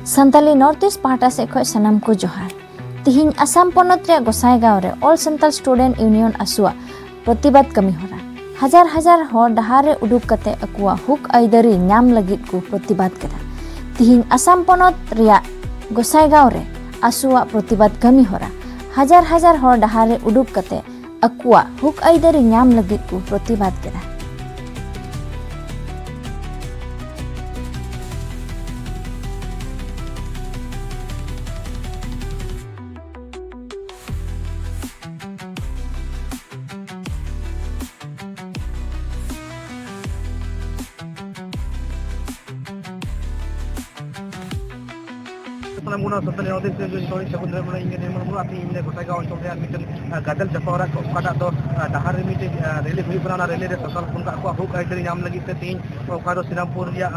Santali north east पाहटा से खो सनम को जोहार तिहिन असम पनत रे गोसाईगांव रे ऑल संताल स्टूडेंट यूनियन आसुआ प्रतिबाद कमी होरा हजार हजार हर डहार रे उडुक कते अकुआ हुक आइदरी नाम लगित को प्रतिबाद करा तिहिन असम पनत रिया गोसाईगांव रे आसुआ प्रतिबाद कमी होरा हजार हजार हर डहार रे उडुक कते अकुआ हुक आइदरी नाम लगित को प्रतिबाद करा। Muna setelah audit story sebenarnya mulai ingin memulai api ini Gosaईगांव अंचल रे मिटन गदल जफावरा काटा तो डहार रे मिटे रेली हुई बना रेली रे ससल उनका को हुक आइडरी नाम लगी ते तीन ओका दो श्रीरामपुर या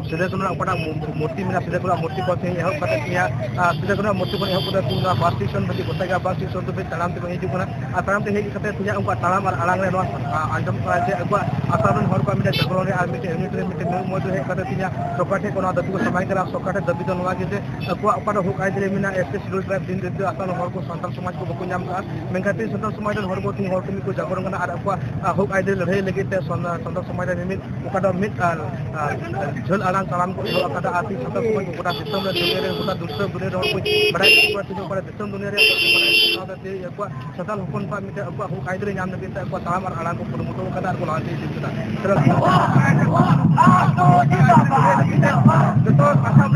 सिद्धेश्वर ओका मूर्ति मेना सिद्धेश्वर मूर्ति को थे यह कते किया सिद्धेश्वर मूर्ति को यह को तीन बस स्टेशन बदी गोसाईगांव बस स्टेशन तो तलाम ते हिजु कना तलाम ते हेज कते तिया उनका तलाम और आलांग रे आंजम का जे अगवा आसारन हर को मिटे जगरो रे आर मिटे यूनिट रे मिटे मधु हे कते तिया सोकाटे को ना दबी को समाय करा सोकाटे दबी तो नवा जे अगवा ओका हुक आइडरी मेना एसटी शेड्यूल ट्राइब दिन दिन आसान हर को संताल समाज को बको नाम का मेंखाते संताल समाज हर को तीन हर को जगरो कना और अगवा हुक आइडरी लड़ाई लगे ते संताल समाज रे मिट ओका मिट झल आलांग तलाम को ओका आती संताल समाज को गोटा सिस्टम रे दुनिया रे गोटा दूसरे बुरे हर को बड़ाई को तीन को सिस्टम दुनिया रे ते अगवा संताल हुकन पा मिटे अगवा हुक आइडरी नाम लगे ते अगवा तलाम और आलांग को प्रमोट कदा को लांती दिसता तो असम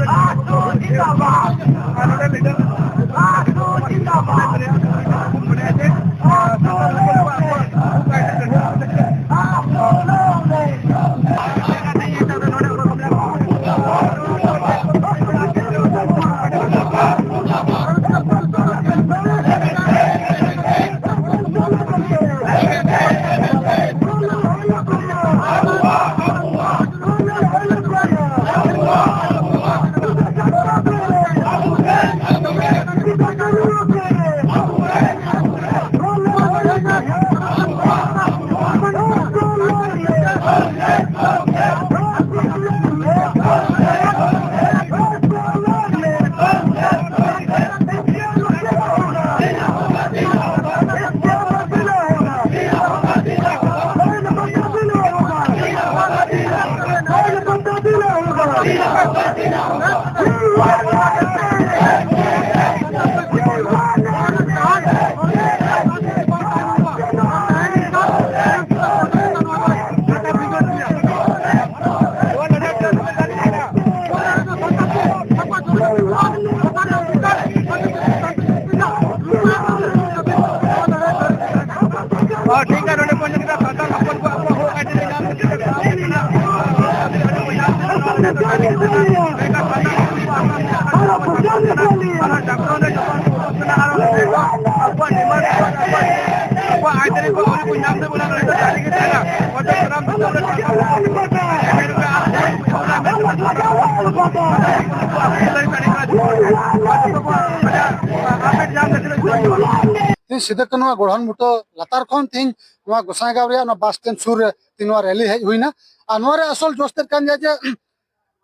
सीधे गढ़न बुटो लातार खन तीन गोसाईगांव रे बस स्टैंड सुर तीन रैली हेज हुईना असल जोस्ते जे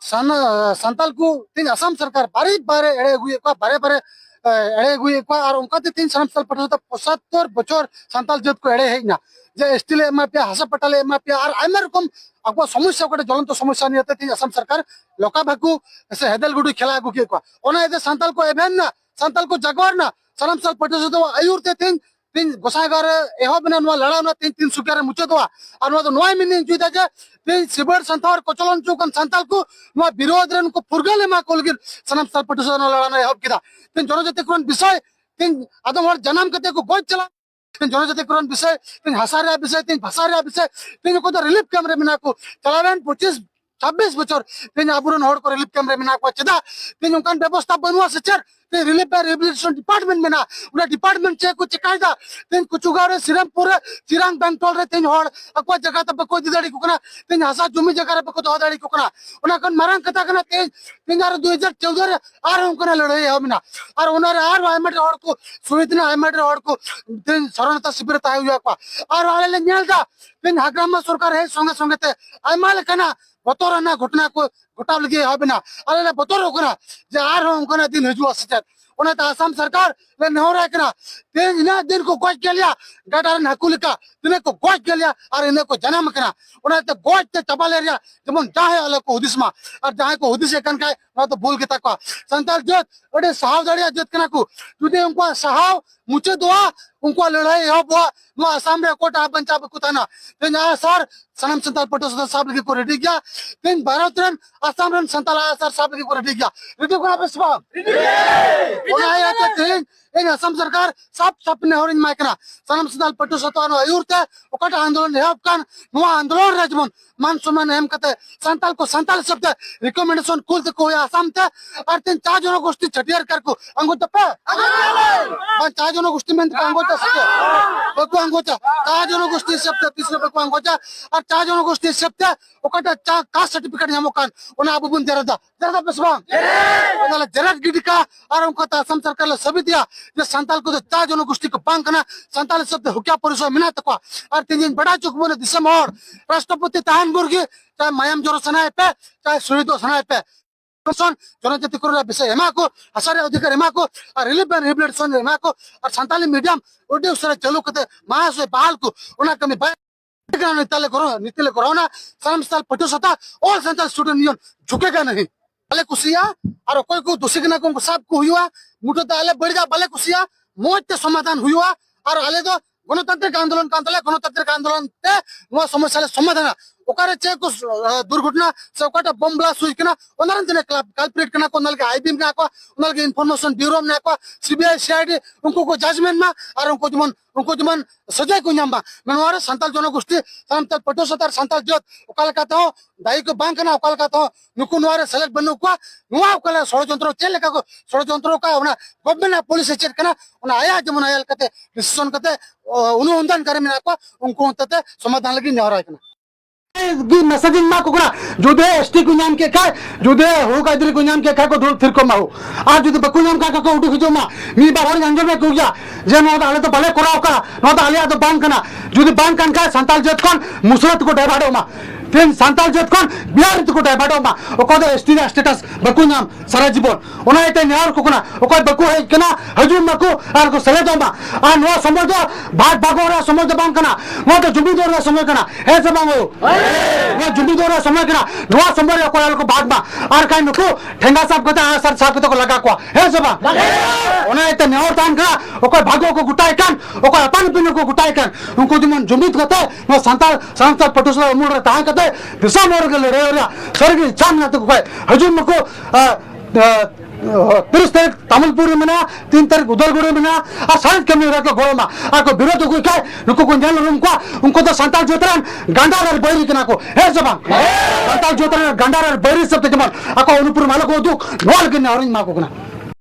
सानताल को तीन असम सरकार बारे बारे एड़े अगुए बारे बारे एड़े अगुए और उनकाते तीन सानताल पटल 75 बचर सानताल जत को एड़े हेजना जे एसटी ले एमा पे हासा पटाले एमा पे और आयमा रकम अगवा समस्या को ज्वलंत समस्या नियते तीन असम सरकार लोका भाकू से हेदल गुडू खेला अगु के ओना एदे सानताल को एभेन ना सानताल को जगवार ना सनम साल पटल तो आयुर ते तीन तीन गोसाईगांव रे एहो बिना नुआ लड़ा ना तीन तीन सुकिया रे मुचदवा और नुआ तो नोय मिनिंग जुदा जे तीन सिबर संथार कोचलन चुकन संताल को नुआ विरोध रे को फुरगले मा कोलगिर सनम साल पटल लड़ा ना एहो किदा तीन जनजाति करण विषय तीन आदम हर जन्म कते को गोज चला तीन जनजाति करण विषय तीन हसारिया विषय तीन भाषारिया विषय तीन को तो रिलीफ कैमरे मिना को चलावेन 25-26 बचर तीन आबुरन हर को रिलीफ कैमरे मिना को चदा तीन उनकान व्यवस्था बनवा से चर ते रिलीफ रिहेबिलिटेशन डिपार्टमेंट में ना उना डिपार्टमेंट चे को चिकायदा तीन कुचुगाव रे श्रीरामपुर चिरांग बैंटोल रे तीन हर अक्वा जगह त बको दिदाड़ी को कना तीन हसा जुमी जगह रे बको दहदाड़ी को कना उना कन मारंग कथा कना तीन 2014 रे आर उनकना लड़ाई हमिना और उना रे आर आइमेट हर को सुवितना आइमेट हर को तीन शरणता शिविर ताय हुआ को और वाले ले नेलदा तीन हाग्रामा सरकार है संगे संगे ते आइमाल कना बतोरना घटना को गोटा लगे हबना अरे बतौर होकना जे आर होकना दिन हजु सचत ओना त असम सरकार ले नहोरा कना तेज ना दिन को गोज के लिया गटार नकुलिका तिने को गोज के लिया और इने को जन्म कना ओना त गोज ते चबल एरिया जमन जाहे अलग को हुदिसमा और जाहे को हुदिस कन काय ना तो बोल के तक संताल जोत ओडे साहाव दड़िया जोत कना को जुदे उनको साहाव मुचे दोआ उनको लड़ाई हो बुआ नो असम रे कोटा पंजाब कुताना तेन आ सर सनम संताल पटो सदा साहब लगे को रेडी गया तेन भारत रन असम रन संताल आ सर साहब लगे को रेडी गया रेडी को आप सबा ओना या तेन इन असम सरकार सब सपने और इन माइकना सनम संताल पटो सतवानो अयुरते ओकटा आंदोलन हेप कान नो आंदोलन राजमन मान सम्मान एम कते संताल को संताल शब्द रिकमेंडेशन कुल ते को असम ते और तेन चार जनो गोष्ठी छटियार कर को अंगोत पे बन चार जनो गोष्ठी में अंगोत सके बको अंगोत चार जनो गोष्ठी शब्द तीसरे बको अंगोत और चार जनो गोष्ठी शब्द ओकटा चा कास्ट सर्टिफिकेट हमो कान ओना अबुबुन जरदा बसबा ओना जरद गिडिका और उनको असम सरकार सभी दिया जे संताल को चार जनो गोष्ठी को पांकना संताल शब्द हुक्या परिसर मिना तक और तीन बड़ा चुक बोले दिसम और राष्ट्रपति ताहन बुर्गी चाहे मायाम जोरो सनाए पे चाहे सुरिदो सनाए पे जनजाति को विषय हेमा को हसारे अधिकार हेमा को और रिलीफ एंड रिहेबिलिटेशन हेमा को और संताली मीडियम ओडे उसरे चलो कते महासो बहाल को उना कमी नीतिले करो ना सनम साल पटो सता और संताल स्टूडेंट यूनियन झुकेगा नहीं भले कुसिया और कोई को दोषी के ना को सब को हुआ मुठो ताले बढ़ जा भले कुसिया मोच समाधान हुआ और आले तो गणतांत्रिक आंदोलन कांतले गणतांत्रिक आंदोलन ते नो समस्या समाधान ओकारे चे को दुर्घटना से ओकाटा बम ब्लास्ट हुई कना ओनरन जने कल्प्रिट कना को नलके आईबीएम ना को उनलके इंफॉर्मेशन ब्यूरो ना को सीबीआई सीआईडी उनको को जजमेंट में और उनको जमन सजा को न्यामा मनवारे संताल जनगोष्ठी संताल पटो सतार संताल जोत ओकाल का तो दाई को बांग कना ओकाल का तो नुकु नवारे सेलेक्ट बनु को नुआ ओकाल षडयंत्र चेले का को षडयंत्र का उना गवर्नमेंट पुलिस चेक कना उना आया जमन आयल कते डिसीजन कते अनुमोदन करे मिना को उनको तते समाधान लगी नहरा कना गी मैसेजिंग मा कोकरा जुदे एसटी को नाम के काय जुदे हो कादरी को नाम के काय को दूर फिर को माहो आ जुदे बकु नाम का को उठु खिजो मा मी बाहर गंजो में कुया जे नो दाले तो भले कोराव का नो दाले तो बांग कना जुदे बांग कन का संताल जत कोन मुसरत को डेबाडो मा तेन संताल जत कोन बिहार को डेबाडो मा ओ को एसटी स्टेटस बकु नाम सारा जीवन ओना एते नेर को कना ओ को बकु है कना हजू मको आर को सले दो मा आ नो समझ भाग भागोरा समझ बांग कना नो तो जुबी दोरा समझ कना ए सब मांगो वो जुबी दोरा समझ कना नो समझ को आल को भाग मा आर काय नको ठेंगा साहब कता सर साहब को लगा को ए सब ओना एते नेर तान का ओ को भागो को गुटाई कान ओ को अपन पिन को गुटाई कान उनको जमन जुबित कते नो संताल पटोसला मूल ता कते दिशा मोर के रे रे सरगी चाम ना तो को हजू मको 30 तारीख तमिलपुर में ना 3 तारीख उदलगुड़ी में ना आ साइड कमी रख गोल में आ को विरोध को काय नुको को जल रूम को उनको तो संताल जोतरन गंडार बैरी कना को हे जबा संताल जोतरन गंडार बैरी सब जमन आ को अनुपुर मालको दुख नोल के नरिन मा को कना